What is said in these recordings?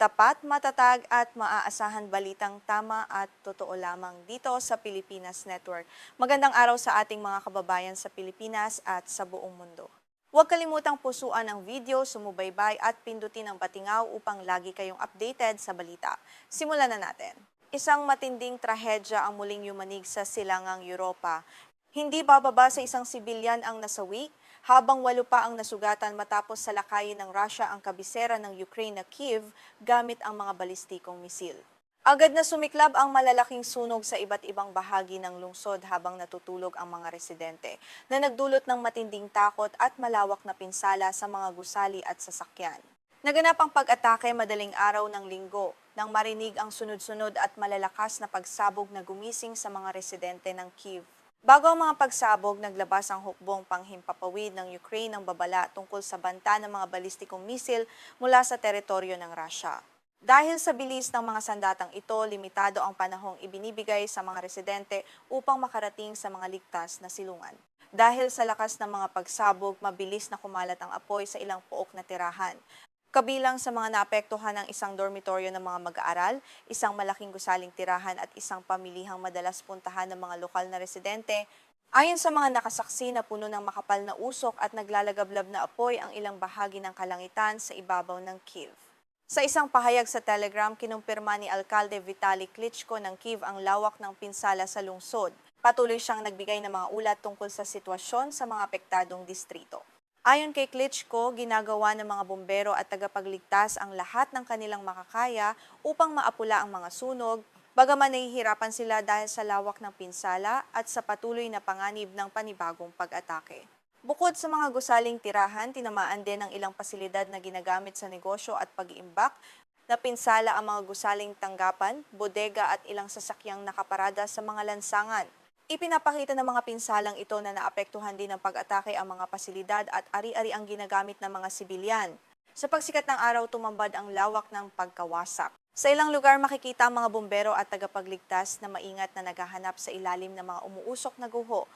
Tapat, matatag at maaasahan balitang tama at totoo lamang dito sa Pilipinas Network. Magandang araw sa ating mga kababayan sa Pilipinas at sa buong mundo. Huwag kalimutang pusuan ang video, sumubaybay at pindutin ang patingaw upang lagi kayong updated sa balita. Simulan na natin. Isang matinding trahedya ang muling yumanig sa silangang Europa. Hindi bababa sa isang sibilyan ang nasawi, habang 8 pa ang nasugatan matapos salakayin ng Russia ang kabisera ng Ukraine na Kyiv gamit ang mga balistikong misil. Agad na sumiklab ang malalaking sunog sa iba't ibang bahagi ng lungsod habang natutulog ang mga residente, na nagdulot ng matinding takot at malawak na pinsala sa mga gusali at sasakyan. Naganap ang pag-atake madaling araw ng Linggo nang marinig ang sunod-sunod at malalakas na pagsabog na gumising sa mga residente ng Kyiv. Bago ang mga pagsabog, naglabas ang hukbong panghimpapawid ng Ukraine ng babala tungkol sa banta ng mga balistikong misil mula sa teritoryo ng Russia. Dahil sa bilis ng mga sandatang ito, limitado ang panahong ibinibigay sa mga residente upang makarating sa mga ligtas na silungan. Dahil sa lakas ng mga pagsabog, mabilis na kumalat ang apoy sa ilang pook na tirahan. Kabilang sa mga naapektuhan ng isang dormitoryo ng mga mag-aaral, isang malaking gusaling tirahan at isang pamilihang madalas puntahan ng mga lokal na residente. Ayon sa mga nakasaksi na puno ng makapal na usok at naglalagablab na apoy ang ilang bahagi ng kalangitan sa ibabaw ng Kyiv. Sa isang pahayag sa Telegram, kinumpirma ni Alkalde Vitaly Klitschko ng Kyiv ang lawak ng pinsala sa lungsod. Patuloy siyang nagbigay ng mga ulat tungkol sa sitwasyon sa mga apektadong distrito. Ayon kay Klitschko, ginagawa ng mga bombero at tagapagligtas ang lahat ng kanilang makakaya upang maapula ang mga sunog, bagaman nahihirapan sila dahil sa lawak ng pinsala at sa patuloy na panganib ng panibagong pag-atake. Bukod sa mga gusaling tirahan, tinamaan din ang ilang pasilidad na ginagamit sa negosyo at pag-iimbak. Napinsala ang mga gusaling tanggapan, bodega at ilang sasakyang nakaparada sa mga lansangan. Ipinapakita ng mga pinsalang ito na naapektuhan din ng pag-atake ang mga pasilidad at ari-ari ang ginagamit ng mga sibilyan. Sa pagsikat ng araw, tumambad ang lawak ng pagkawasak. Sa ilang lugar, makikita ang mga bumbero at tagapagligtas na maingat na naghahanap sa ilalim ng mga umuusok na guho.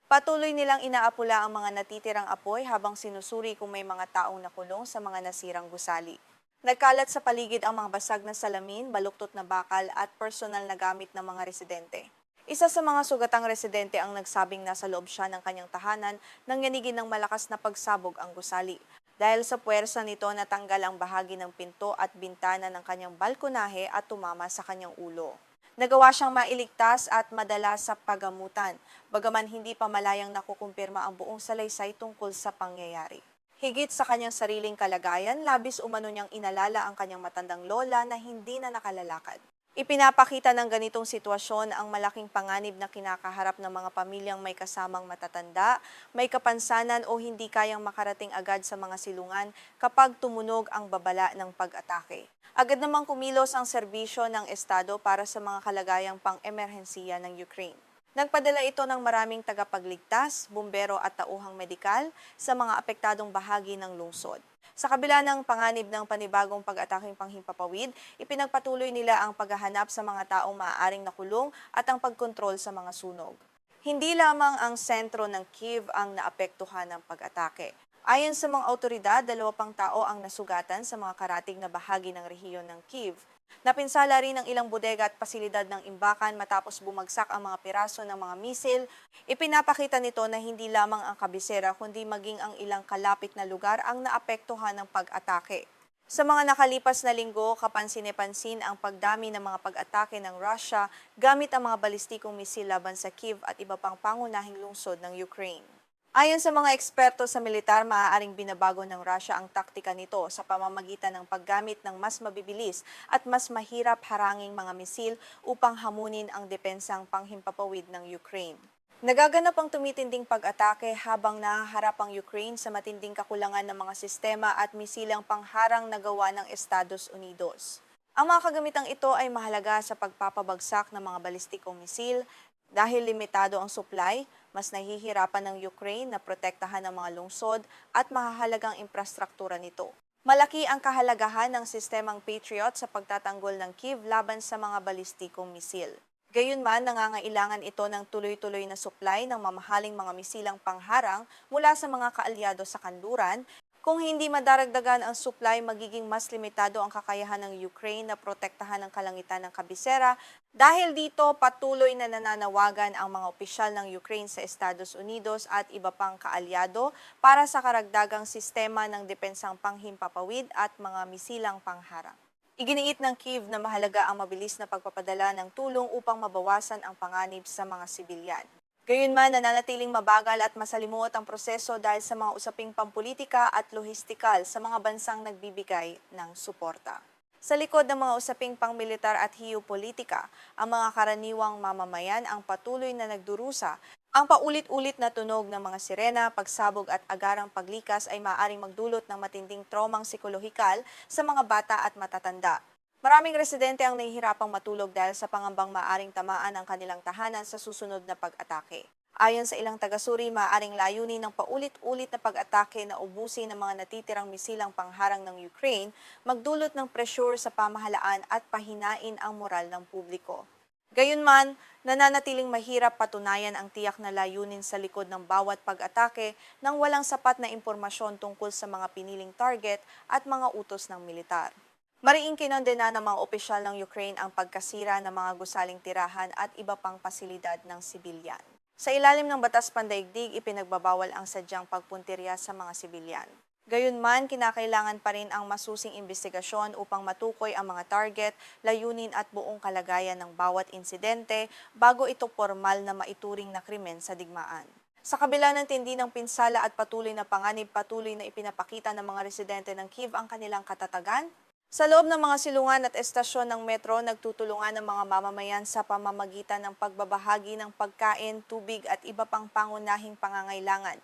Patuloy nilang inaapula ang mga natitirang apoy habang sinusuri kung may mga taong nakulong sa mga nasirang gusali. Nagkalat sa paligid ang mga basag na salamin, baluktot na bakal at personal na gamit ng mga residente. Isa sa mga sugatang residente ang nagsabing nasa loob siya ng kanyang tahanan nang yanigin ng malakas na pagsabog ang gusali. Dahil sa puwersa nito, natanggal ang bahagi ng pinto at bintana ng kanyang balkonahe at tumama sa kanyang ulo. Nagawa siyang mailigtas at madala sa pagamutan, bagaman hindi pa malayang nakukumpirma ang buong salaysay tungkol sa pangyayari. Higit sa kanyang sariling kalagayan, labis umano niyang inalala ang kanyang matandang lola na hindi na nakalalakad. Ipinapakita ng ganitong sitwasyon ang malaking panganib na kinakaharap ng mga pamilyang may kasamang matatanda, may kapansanan o hindi kayang makarating agad sa mga silungan kapag tumunog ang babala ng pag-atake. Agad namang kumilos ang serbisyo ng Estado para sa mga kalagayang pang-emerhensiya ng Ukraine. Nagpadala ito ng maraming tagapagligtas, bumbero at tauhang medikal sa mga apektadong bahagi ng lungsod. Sa kabila ng panganib ng panibagong pag-ataking panghimpapawid, ipinagpatuloy nila ang paghahanap sa mga taong maaaring nakulong at ang pagkontrol sa mga sunog. Hindi lamang ang sentro ng Kyiv ang naapektuhan ng pag-atake. Ayon sa mga awtoridad, 2 pang tao ang nasugatan sa mga karatig na bahagi ng rehiyon ng Kyiv. Napinsala rin ang ilang bodega at pasilidad ng imbakan matapos bumagsak ang mga piraso ng mga misil. Ipinapakita nito na hindi lamang ang kabisera kundi maging ang ilang kalapit na lugar ang naapektuhan ng pag-atake. Sa mga nakalipas na linggo, kapansin-pansin ang pagdami ng mga pag-atake ng Russia gamit ang mga balistikong misil laban sa Kyiv at iba pang pangunahing lungsod ng Ukraine. Ayon sa mga eksperto sa militar, maaaring binabago ng Russia ang taktika nito sa pamamagitan ng paggamit ng mas mabibilis at mas mahirap haranging mga misil upang hamunin ang depensang panghimpapawid ng Ukraine. Nagaganap ang tumitinding pag-atake habang nahaharap ang Ukraine sa matinding kakulangan ng mga sistema at misilang pangharang na gawa ng Estados Unidos. Ang mga kagamitang ito ay mahalaga sa pagpapabagsak ng mga balistikong misil. Dahil limitado ang supply, mas nahihirapan ng Ukraine na protektahan ang mga lungsod at mahahalagang infrastruktura nito. Malaki ang kahalagahan ng sistemang Patriot sa pagtatanggol ng Kyiv laban sa mga balistikong misil. Gayunman, nangangailangan ito ng tuloy-tuloy na supply ng mamahaling mga misilang pangharang mula sa mga kaalyado sa kanluran, Kung hindi madaragdagan ang supply, magiging mas limitado ang kakayahan ng Ukraine na protektahan ang kalangitan ng kabisera. Dahil dito, patuloy na nananawagan ang mga opisyal ng Ukraine sa Estados Unidos at iba pang kaalyado para sa karagdagang sistema ng depensang panghimpapawid at mga misilang pangharang. Iginiit ng Kyiv na mahalaga ang mabilis na pagpapadala ng tulong upang mabawasan ang panganib sa mga sibilyan. Gayunman, nananatiling mabagal at masalimuot ang proseso dahil sa mga usaping pampolitika at lohistikal sa mga bansang nagbibigay ng suporta. Sa likod ng mga usaping pangmilitar at geopolitika, ang mga karaniwang mamamayan ang patuloy na nagdurusa. Ang paulit-ulit na tunog ng mga sirena, pagsabog at agarang paglikas ay maaaring magdulot ng matinding traumang psikolohikal sa mga bata at matatanda. Maraming residente ang nahihirapang matulog dahil sa pangambang maaring tamaan ang kanilang tahanan sa susunod na pag-atake. Ayon sa ilang tagasuri, maaaring layunin ng paulit-ulit na pag-atake na ubusin ng mga natitirang misilang pangharang ng Ukraine, magdulot ng presyur sa pamahalaan at pahinain ang moral ng publiko. Gayunman, nananatiling mahirap patunayan ang tiyak na layunin sa likod ng bawat pag-atake nang walang sapat na impormasyon tungkol sa mga piniling target at mga utos ng militar. Mariing kinondena ng mga opisyal ng Ukraine ang pagkasira ng mga gusaling tirahan at iba pang pasilidad ng sibilyan. Sa ilalim ng batas pandaigdig, ipinagbabawal ang sadyang pagpuntirya sa mga sibilyan. Gayunman, kinakailangan pa rin ang masusing imbestigasyon upang matukoy ang mga target, layunin at buong kalagayan ng bawat insidente bago ito formal na maituring na krimen sa digmaan. Sa kabila ng tindi ng pinsala at patuloy na panganib, patuloy na ipinapakita ng mga residente ng Kyiv ang kanilang katatagan. Sa loob ng mga silungan at estasyon ng metro, nagtutulungan ng mga mamamayan sa pamamagitan ng pagbabahagi ng pagkain, tubig at iba pang pangunahing pangangailangan.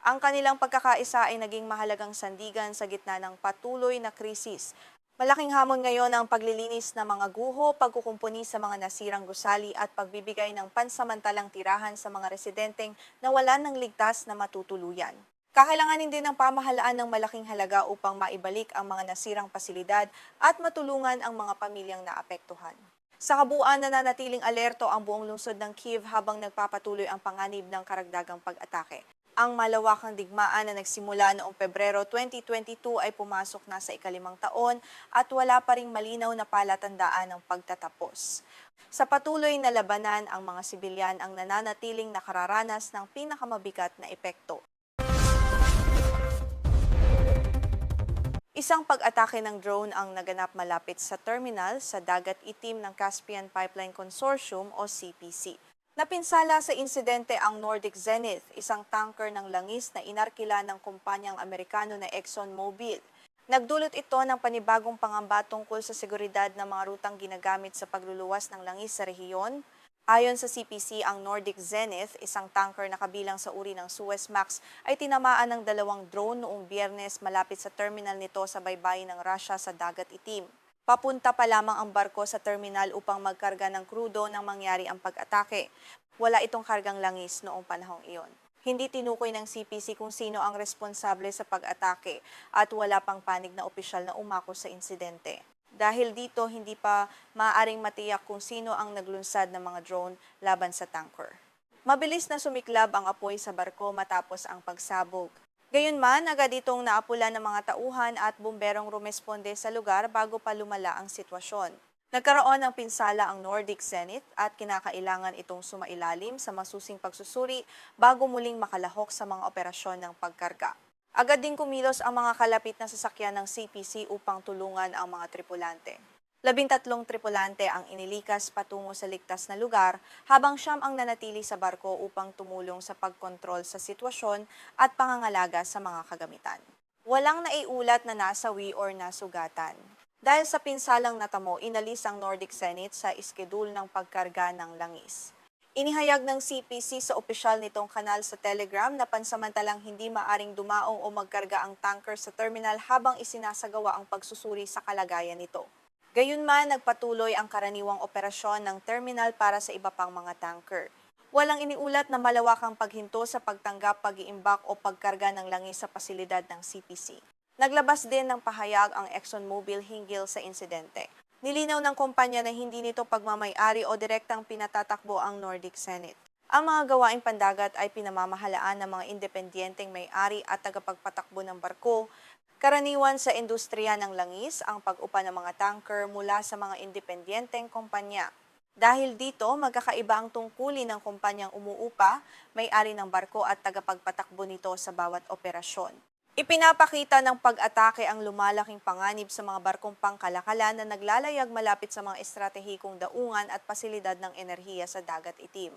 Ang kanilang pagkakaisa ay naging mahalagang sandigan sa gitna ng patuloy na krisis. Malaking hamon ngayon ang paglilinis ng mga guho, pagkukumpuni sa mga nasirang gusali at pagbibigay ng pansamantalang tirahan sa mga residenteng nawalan ng ligtas na matutuluyan. Kakailanganin din ng pamahalaan ng malaking halaga upang maibalik ang mga nasirang pasilidad at matulungan ang mga pamilyang naapektuhan. Sa kabuuan, nananatiling alerto ang buong lungsod ng Kyiv habang nagpapatuloy ang panganib ng karagdagang pag-atake. Ang malawakang digmaan na nagsimula noong Pebrero 2022 ay pumasok na sa ikalimang taon at wala pa ring malinaw na palatandaan ng pagtatapos. Sa patuloy na labanan, ang mga sibilyan ang nananatiling nakararanas ng pinakamabigat na epekto. Isang pag-atake ng drone ang naganap malapit sa terminal sa Dagat Itim ng Caspian Pipeline Consortium o CPC. Napinsala sa insidente ang Nordic Zenith, isang tanker ng langis na inarkila ng kumpanyang Amerikano na ExxonMobil. Nagdulot ito ng panibagong pangamba tungkol sa seguridad ng mga rutang ginagamit sa pagluluwas ng langis sa rehiyon. Ayon sa CPC, ang Nordic Zenith, isang tanker na kabilang sa uri ng Suezmax, ay tinamaan ng dalawang drone noong Biyernes malapit sa terminal nito sa baybayin ng Russia sa Dagat Itim. Papunta pa lamang ang barko sa terminal upang magkarga ng krudo nang mangyari ang pag-atake. Wala itong kargang langis noong panahong iyon. Hindi tinukoy ng CPC kung sino ang responsable sa pag-atake at wala pang panig na opisyal na umako sa insidente. Dahil dito, hindi pa maaaring matiyak kung sino ang naglunsad ng mga drone laban sa tanker. Mabilis na sumiklab ang apoy sa barko matapos ang pagsabog. Gayunman, agad itong naapula ng mga tauhan at bumberong rumesponde sa lugar bago pa lumala ang sitwasyon. Nagkaroon ng pinsala ang Nordic Zenith at kinakailangan itong sumailalim sa masusing pagsusuri bago muling makalahok sa mga operasyon ng pagkarga. Agad ding kumilos ang mga kalapit na sasakyan ng CPC upang tulungan ang mga tripulante. 13 tripulante ang inilikas patungo sa ligtas na lugar habang 9 ang nanatili sa barko upang tumulong sa pagkontrol sa sitwasyon at pangangalaga sa mga kagamitan. Walang naiulat na nasawi or nasugatan. Dahil sa pinsalang natamo, inalis ang Nordic Zenith sa iskedul ng pagkarga ng langis. Inihayag ng CPC sa opisyal nitong kanal sa Telegram na pansamantalang hindi maaring dumaong o magkarga ang tanker sa terminal habang isinasagawa ang pagsusuri sa kalagayan nito. Gayunman, nagpatuloy ang karaniwang operasyon ng terminal para sa iba pang mga tanker. Walang iniulat na malawakang paghinto sa pagtanggap, pag-iimbak o pagkarga ng langis sa pasilidad ng CPC. Naglabas din ng pahayag ang ExxonMobil hinggil sa insidente. Nilinaw ng kumpanya na hindi nito pagmamay-ari o direktang pinatatakbo ang Nordic Zenith. Ang mga gawaing pandagat ay pinamamahalaan ng mga independenteng may-ari at tagapagpatakbo ng barko. Karaniwan sa industriya ng langis ang pag-upa ng mga tanker mula sa mga independenteng kumpanya. Dahil dito, magkakaiba ang tungkulin ng kumpanyang umuupa, may-ari ng barko at tagapagpatakbo nito sa bawat operasyon. Ipinapakita ng pag-atake ang lumalaking panganib sa mga barkong pangkalakalan na naglalayag malapit sa mga estratehikong daungan at pasilidad ng enerhiya sa dagat itim.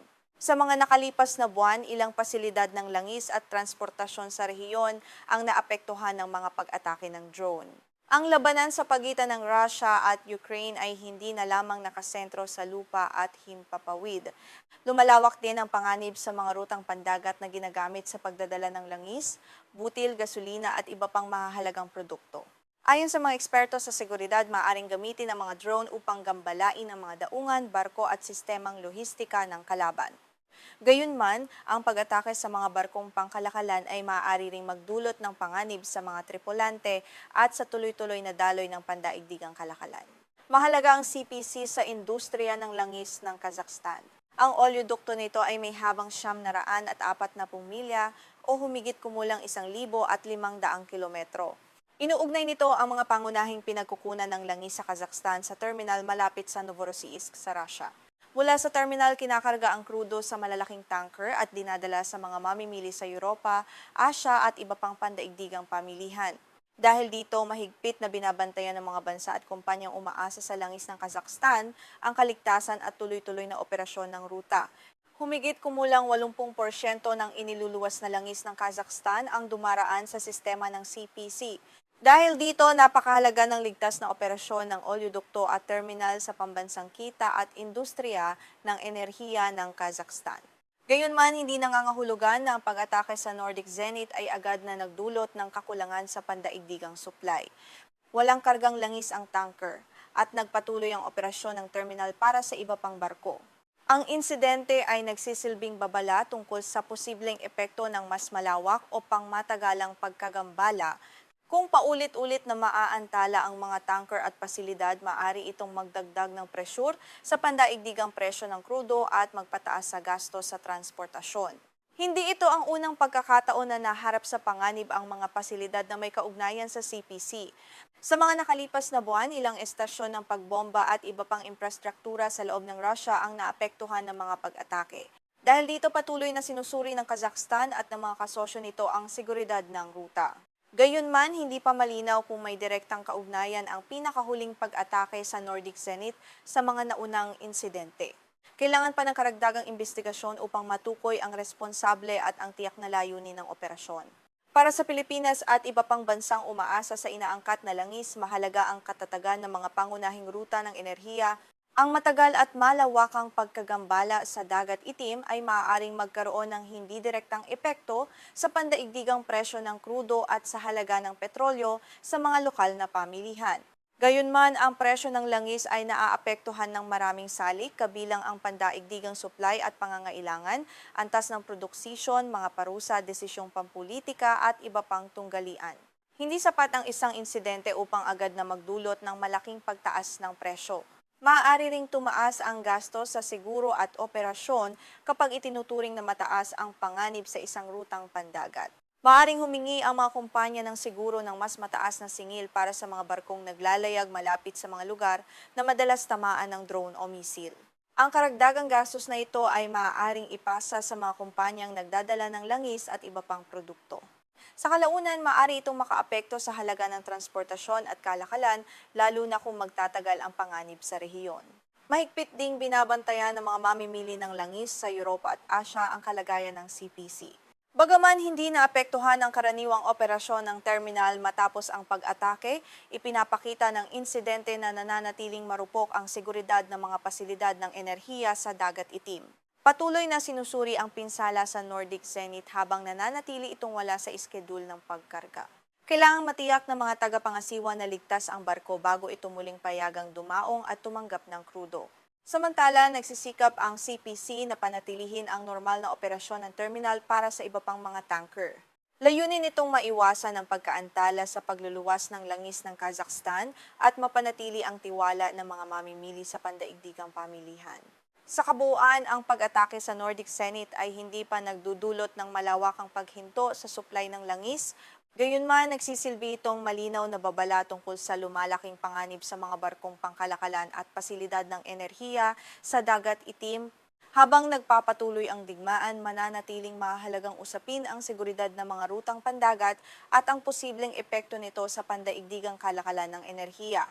Sa mga nakalipas na buwan, ilang pasilidad ng langis at transportasyon sa rehiyon ang naapektuhan ng mga pag-atake ng drone. Ang labanan sa pagitan ng Russia at Ukraine ay hindi na lamang nakasentro sa lupa at himpapawid. Lumalawak din ang panganib sa mga rutang pandagat na ginagamit sa pagdadala ng langis, butil, gasolina at iba pang mahahalagang produkto. Ayon sa mga eksperto sa seguridad, maaaring gamitin ang mga drone upang gambalain ang mga daungan, barko at sistemang lohistika ng kalaban. Gayunman, ang pag-atake sa mga barkong pangkalakalan ay maaari ring magdulot ng panganib sa mga tripulante at sa tuloy-tuloy na daloy ng pandaigdigang kalakalan. Mahalaga ang CPC sa industriya ng langis ng Kazakhstan. Ang oleodukto nito ay may habang 940 milya o humigit kumulang 1,500 kilometro. Inuugnay nito ang mga pangunahing pinagkukunan ng langis sa Kazakhstan sa terminal malapit sa Novorossiysk sa Russia. Mula sa terminal, kinakarga ang krudo sa malalaking tanker at dinadala sa mga mamimili sa Europa, Asia at iba pang pandaigdigang pamilihan. Dahil dito, mahigpit na binabantayan ng mga bansa at kumpanyang umaasa sa langis ng Kazakhstan ang kaligtasan at tuloy-tuloy na operasyon ng ruta. Humigit kumulang 80% ng iniluluwas na langis ng Kazakhstan ang dumaraan sa sistema ng CPC. Dahil dito, napakahalaga ng ligtas na operasyon ng oleodukto at terminal sa pambansang kita at industriya ng enerhiya ng Kazakhstan. Gayunman, hindi nangangahulugan na ang pag-atake sa Nordic Zenit ay agad na nagdulot ng kakulangan sa pandaigdigang supply. Walang kargang langis ang tanker at nagpatuloy ang operasyon ng terminal para sa iba pang barko. Ang insidente ay nagsisilbing babala tungkol sa posibleng epekto ng mas malawak o pangmatagalang pagkagambala. Kung paulit-ulit na maaantala ang mga tanker at pasilidad, maaari itong magdagdag ng presyur sa pandaigdigang presyo ng krudo at magpataas sa gasto sa transportasyon. Hindi ito ang unang pagkakataon na naharap sa panganib ang mga pasilidad na may kaugnayan sa CPC. Sa mga nakalipas na buwan, ilang estasyon ng pagbomba at iba pang infrastruktura sa loob ng Russia ang naapektuhan ng mga pag-atake. Dahil dito patuloy na sinusuri ng Kazakhstan at ng mga kasosyo nito ang seguridad ng ruta. Gayunman, hindi pa malinaw kung may direktang kaugnayan ang pinakahuling pag-atake sa Nordic Zenit sa mga naunang insidente. Kailangan pa ng karagdagang investigasyon upang matukoy ang responsable at ang tiyak na layunin ng operasyon. Para sa Pilipinas at iba pang bansang umaasa sa inaangkat na langis, mahalaga ang katatagan ng mga pangunahing ruta ng enerhiya. Ang matagal at malawakang pagkagambala sa dagat itim ay maaaring magkaroon ng hindi direktang epekto sa pandaigdigang presyo ng krudo at sa halaga ng petrolyo sa mga lokal na pamilihan. Gayunman, ang presyo ng langis ay naaapektuhan ng maraming salik kabilang ang pandaigdigang supply at pangangailangan, antas ng produksisyon, mga parusa, desisyong pampulitika at iba pang tunggalian. Hindi sapat ang isang insidente upang agad na magdulot ng malaking pagtaas ng presyo. Maaari ring tumaas ang gastos sa siguro at operasyon kapag itinuturing na mataas ang panganib sa isang rutang pandagat. Maaaring humingi ang mga kumpanya ng siguro ng mas mataas na singil para sa mga barkong naglalayag malapit sa mga lugar na madalas tamaan ng drone o misil. Ang karagdagang gastos na ito ay maaaring ipasa sa mga kumpanyang nagdadala ng langis at iba pang produkto. Sa kalaunan, maaari itong makaapekto sa halaga ng transportasyon at kalakalan, lalo na kung magtatagal ang panganib sa rehiyon. Mahigpit ding binabantayan ng mga mamimili ng langis sa Europa at Asia ang kalagayan ng CPC. Bagaman hindi naapektuhan ang karaniwang operasyon ng terminal matapos ang pag-atake, ipinapakita ng insidente na nananatiling marupok ang seguridad ng mga pasilidad ng enerhiya sa dagat itim. Patuloy na sinusuri ang pinsala sa Nordic Zenit habang nananatili itong wala sa iskedul ng pagkarga. Kailangang matiyak ng mga tagapangasiwa na ligtas ang barko bago ito muling payagang dumaong at tumanggap ng krudo. Samantala, nagsisikap ang CPC na panatilihin ang normal na operasyon ng terminal para sa iba pang mga tanker. Layunin itong maiwasan ang pagkaantala sa pagluluwas ng langis ng Kazakhstan at mapanatili ang tiwala ng mga mamimili sa pandaigdigang pamilihan. Sa kabuuan, ang pag-atake sa Nordic Senate ay hindi pa nagdudulot ng malawakang paghinto sa supply ng langis. Gayunman, nagsisilbi itong malinaw na babala tungkol sa lumalaking panganib sa mga barkong pangkalakalan at pasilidad ng enerhiya sa Dagat Itim. Habang nagpapatuloy ang digmaan, mananatiling mahalagang usapin ang seguridad ng mga rutang pandagat at ang posibleng epekto nito sa pandaigdigang kalakalan ng enerhiya.